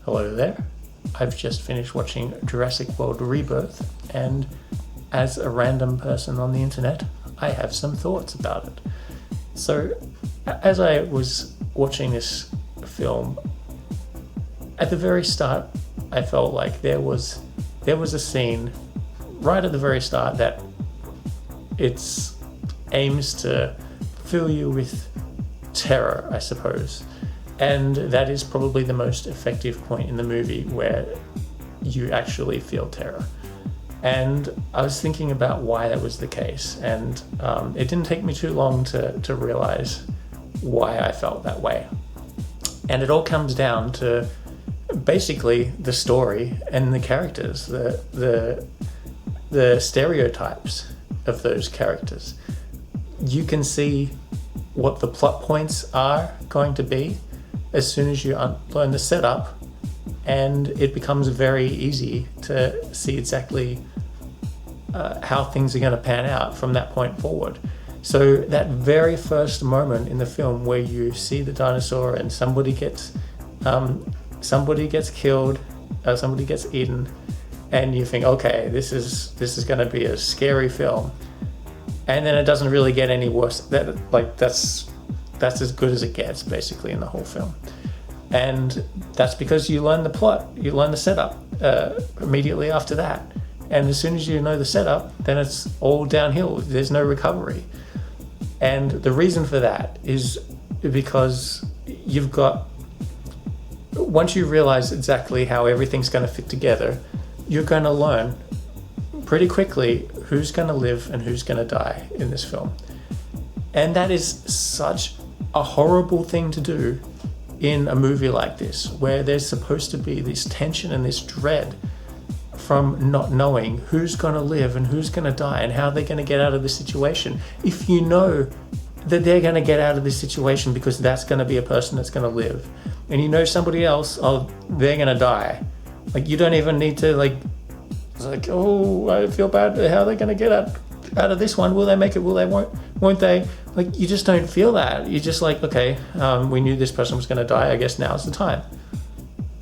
Hello there. I've just finished watching Jurassic World Rebirth, and as a random person on the internet, I have some thoughts about it. So, as I was watching this film, at the very start, I felt like there was a scene right at the very start that it aims to fill you with terror, I suppose. And that is probably the most effective point in the movie where you actually feel terror. And I was thinking about why that was the case, and it didn't take me too long to realize why I felt that way. And it all comes down to basically the story and the characters, the stereotypes of those characters. You can see what the plot points are going to be as soon as you learn the setup, and it becomes very easy to see exactly how things are going to pan out from that point forward. So that very first moment in the film where you see the dinosaur and somebody gets killed, somebody gets eaten, and you think, okay, this is going to be a scary film, and then it doesn't really get any worse. That's as good as it gets, basically, in the whole film. And that's because you learn the plot, you learn the setup immediately after that. And as soon as you know the setup, then it's all downhill. There's no recovery. And the reason for that is because once you realize exactly how everything's going to fit together, you're going to learn pretty quickly who's going to live and who's going to die in this film. And that is such a horrible thing to do in a movie like this, where there's supposed to be this tension and this dread from not knowing who's going to live and who's going to die and how they're going to get out of the situation. If you know that they're going to get out of this situation because that's going to be a person that's going to live, and you know somebody else, they're going to die, you don't even need to oh, I feel bad, how they're going to get out of this one. Will they make it? Will they? Won't they? You just don't feel that. You're just okay, we knew this person was going to die. I guess now's the time.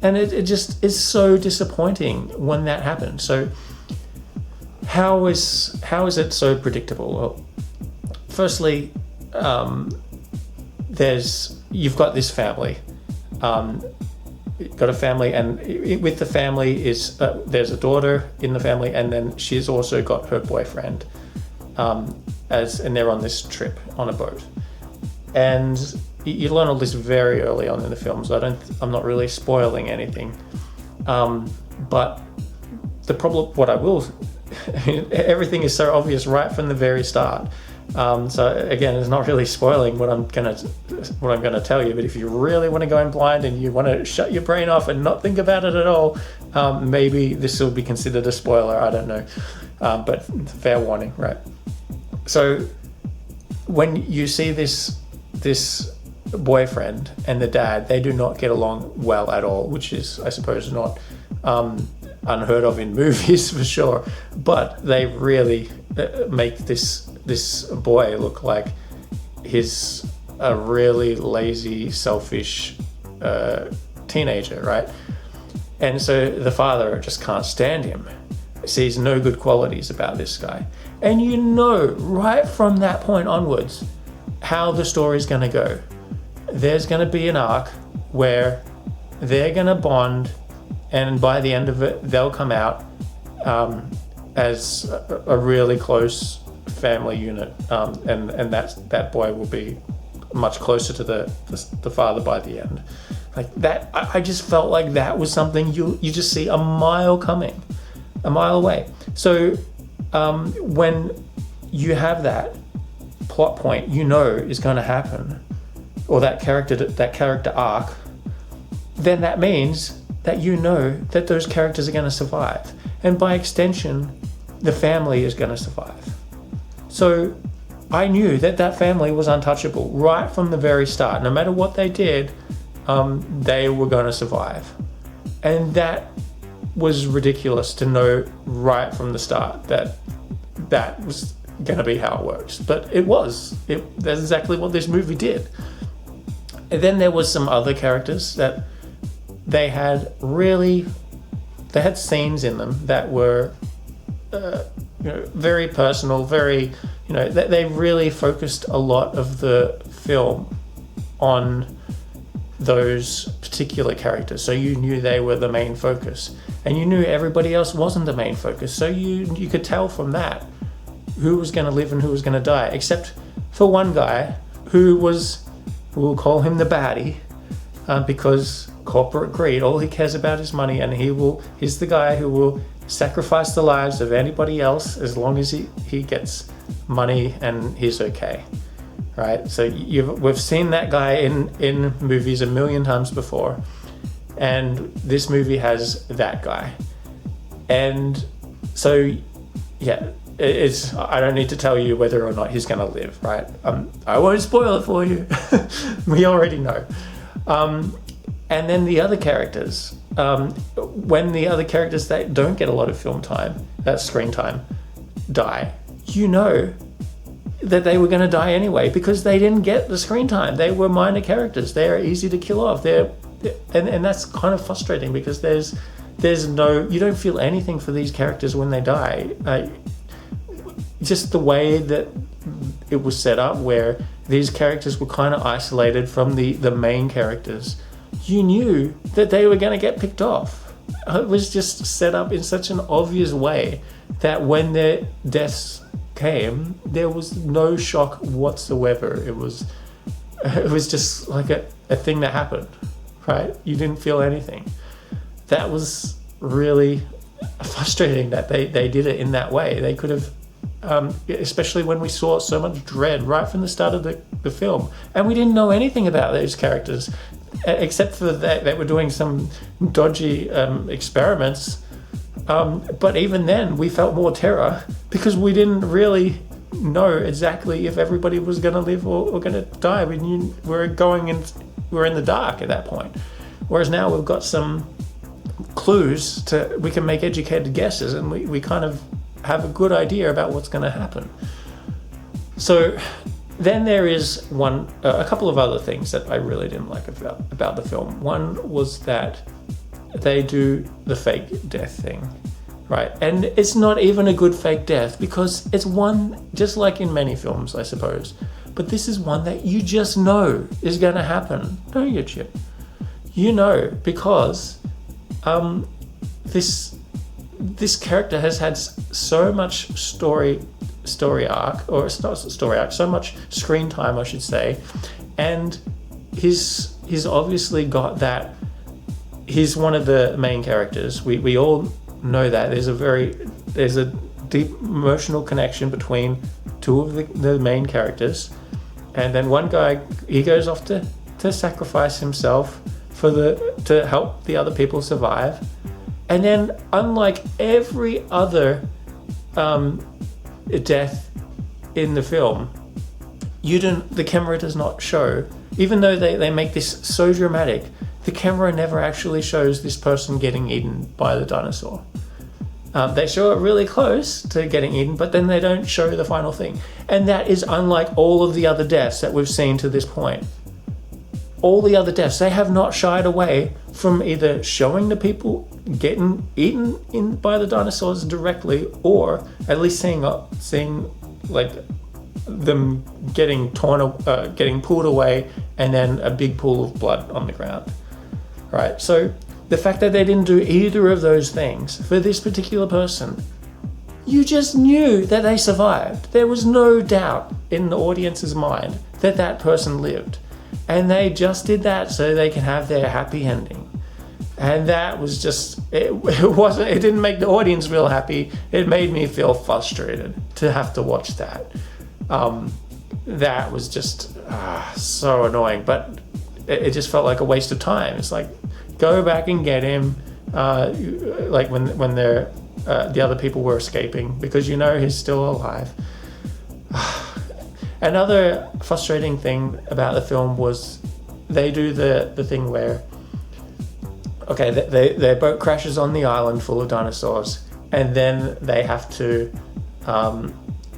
And it just is so disappointing when that happens. So how is it so predictable? Well, firstly, you've got this family. You've got a family, and with the family is there's a daughter in the family, and then she's also got her boyfriend. And they're on this trip on a boat, and you learn all this very early on in the film, so I'm not really spoiling anything. But the problem, everything is so obvious right from the very start. So again, it's not really spoiling what I'm gonna tell you. But if you really want to go in blind and you want to shut your brain off and not think about it at all, maybe this will be considered a spoiler. I don't know, but fair warning, right? So when you see this boyfriend and the dad, they do not get along well at all, which is, I suppose, not unheard of in movies for sure. But they really make this boy look like he's a really lazy, selfish teenager, right? And so the father just can't stand him, sees no good qualities about this guy. And you know right from that point onwards how the story's going to go. There's going to be an arc where they're going to bond, and by the end of it, they'll come out as a really close family unit, and that boy will be much closer to the father by the end. That, I just felt like that was something you just see a mile away. So when you have that plot point is going to happen, or that character arc, then that means that that those characters are going to survive, and by extension the family is going to survive. So I knew that family was untouchable right from the very start. No matter what they did, they were going to survive. And that was ridiculous to know right from the start that was going to be how it works. But that's exactly what this movie did. And then there was some other characters that they had scenes in them that were very personal, very, they really focused a lot of the film on those particular characters. So you knew they were the main focus, and you knew everybody else wasn't the main focus. So you could tell from that who was going to live and who was going to die, except for one guy who was, we'll call him the baddie, because corporate greed, all he cares about is money, and he's the guy who will sacrifice the lives of anybody else as long as he gets money and he's okay, right? So we've seen that guy in movies a million times before, and this movie has that guy. And so yeah, I don't need to tell you whether or not he's gonna live, right? I won't spoil it for you. We already know. And then the other characters, when the other characters that don't get a lot of film time, screen time, die, you know that they were going to die anyway because they didn't get the screen time. They were minor characters. They are easy to kill off. And that's kind of frustrating because you don't feel anything for these characters when they die. Just the way that it was set up, where these characters were kind of isolated from the main characters. You knew that they were going to get picked off. It was just set up in such an obvious way that when their deaths came, there was no shock whatsoever. It was just like a thing that happened, right? You didn't feel anything. That was really frustrating that they did it in that way. They could have, especially when we saw so much dread right from the start of the film, and we didn't know anything about those characters. Except for that, they were doing some dodgy experiments. But even then, we felt more terror because we didn't really know exactly if everybody was going to live or going to die. We knew we're in the dark at that point. Whereas now we've got some clues we can make educated guesses, and we kind of have a good idea about what's going to happen. So then there is a couple of other things that I really didn't like about the film. One was that they do the fake death thing, right? And it's not even a good fake death because it's one, just like in many films, I suppose. But this is one that you just know is going to happen, don't you, Chip? You know, because this character has had so much story arc, or it's not story arc, so much screen time, I should say, and he's obviously got that. He's one of the main characters. We all know that there's a deep emotional connection between two of the main characters, and then one guy, he goes off to sacrifice himself to help the other people survive, and then unlike every other death in the film, the camera does not show, even though they make this so dramatic, the camera never actually shows this person getting eaten by the dinosaur. They show it really close to getting eaten, but then they don't show the final thing. And that is unlike all of the other deaths that we've seen to this point. All the other deaths, they have not shied away from either showing the people getting eaten by the dinosaurs directly, or at least seeing like them getting pulled away, and then a big pool of blood on the ground. Right? So the fact that they didn't do either of those things for this particular person, you just knew that they survived. There was no doubt in the audience's mind that that person lived. And they just did that so they can have their happy ending. And that was just, it didn't make the audience real happy. It made me feel frustrated to have to watch that. That was just so annoying, but it just felt like a waste of time. It's like, go back and get him, like when the other people were escaping, because you know he's still alive. Another frustrating thing about the film was they do the thing where, okay, their boat crashes on the island full of dinosaurs, and then they have to,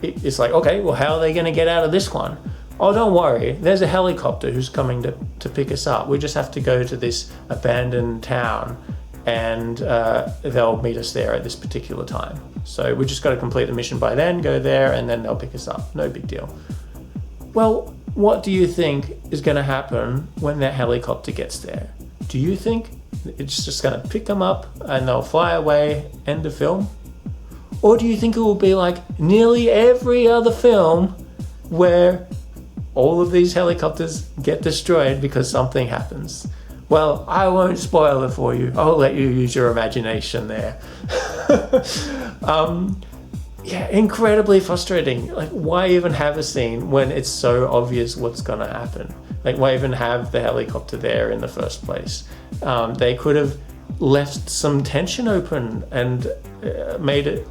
it's like, okay, well, how are they going to get out of this one? oh, don't worry, there's a helicopter who's coming to pick us up. We just have to go to this abandoned town, and they'll meet us there at this particular time. So we just got to complete the mission by then, go there, and then they'll pick us up. No big deal. Well, what do you think is going to happen when that helicopter gets there? Do you think it's just going to pick them up and they'll fly away, end of film? Or do you think it will be like nearly every other film where all of these helicopters get destroyed because something happens? Well, I won't spoil it for you. I'll let you use your imagination there. Yeah, incredibly frustrating. Like, why even have a scene when it's so obvious what's going to happen? Like, why even have the helicopter there in the first place? They could have left some tension open and made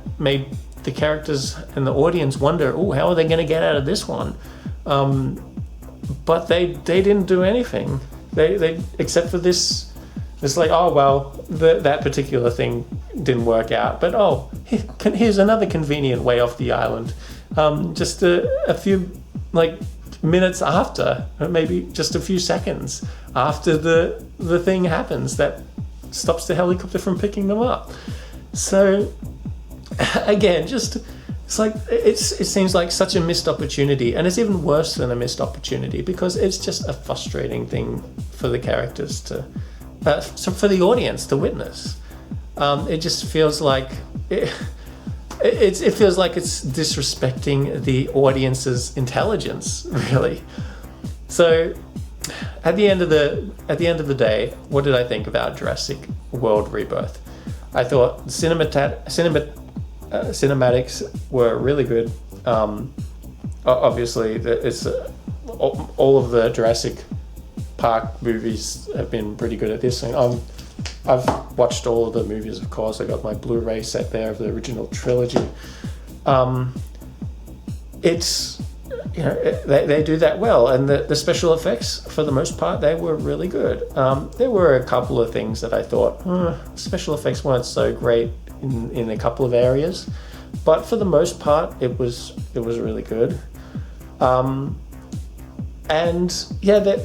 the characters and the audience wonder, oh, how are they going to get out of this one? But they didn't do anything. They except for this. It's like, oh, well, that particular thing didn't work out. But, oh, here's another convenient way off the island. Just a few, like, minutes after, maybe just a few seconds after the thing happens that stops the helicopter from picking them up. So, again, just... It's like, it seems like such a missed opportunity, and it's even worse than a missed opportunity because it's just a frustrating thing for the characters so for the audience to witness. It just feels like it feels like it's disrespecting the audience's intelligence, really. So, at the end of the day, what did I think about Jurassic World Rebirth? I thought cinematics were really good. Obviously, it's all of the Jurassic Park movies have been pretty good at this. And I've watched all of the movies, of course. I got my Blu-ray set there of the original trilogy. It's, you know, they do that well, and the special effects, for the most part, they were really good. There were a couple of things that I thought special effects weren't so great in a couple of areas, but for the most part, it was really good. And yeah,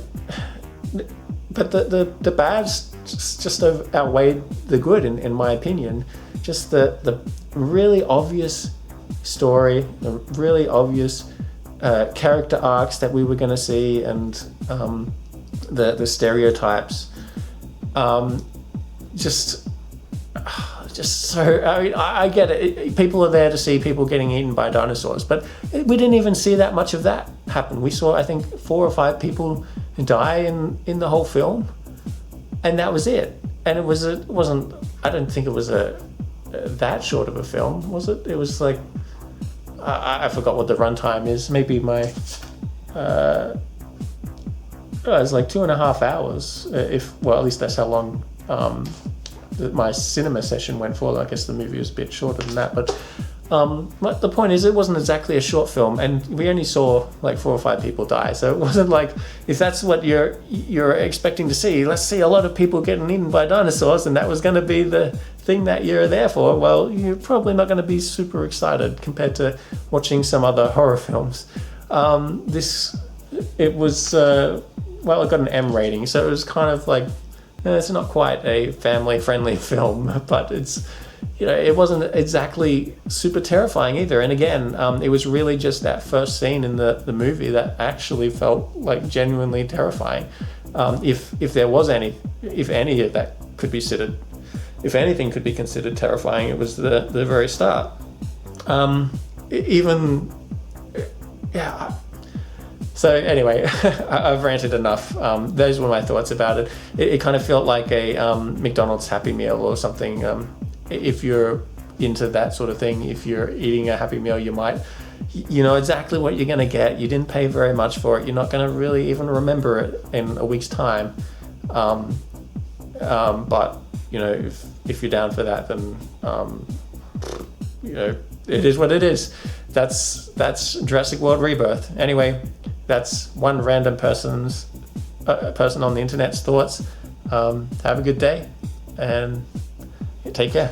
but the bads just outweighed the good, in my opinion. Just the really obvious story, the really obvious character arcs that we were going to see, and the stereotypes. Just so, I mean, I get it. People are there to see people getting eaten by dinosaurs, but we didn't even see that much of that happen. We saw, I think, 4 or 5 people die in the whole film, and that was it. And it wasn't. I don't think it was that short of a film, was it? It was like, I forgot what the runtime is. Maybe it was like 2.5 hours. At least that's how long my cinema session went for. I guess the movie was a bit shorter than that, but the point is, it wasn't exactly a short film, and we only saw like 4 or 5 people die. So it wasn't like, if that's what you're expecting to see, let's see a lot of people getting eaten by dinosaurs, and that was going to be the thing that you're there for. Well, you're probably not going to be super excited compared to watching some other horror films. It got an M rating, so it was kind of like, it's not quite a family-friendly film, but it's, you know, it wasn't exactly super terrifying either. And again, it was really just that first scene in the movie that actually felt like genuinely terrifying. If any of that could be considered, if anything could be considered terrifying, it was the very start. So anyway, I've ranted enough. Those were my thoughts about it. It kind of felt like a McDonald's Happy Meal or something. If you're into that sort of thing, if you're eating a Happy Meal, you know exactly what you're going to get. You didn't pay very much for it. You're not going to really even remember it in a week's time. But, you know, if you're down for that, then, you know, it is what it is. That's Jurassic World Rebirth. Anyway, that's one random person on the internet's thoughts. Have a good day and take care.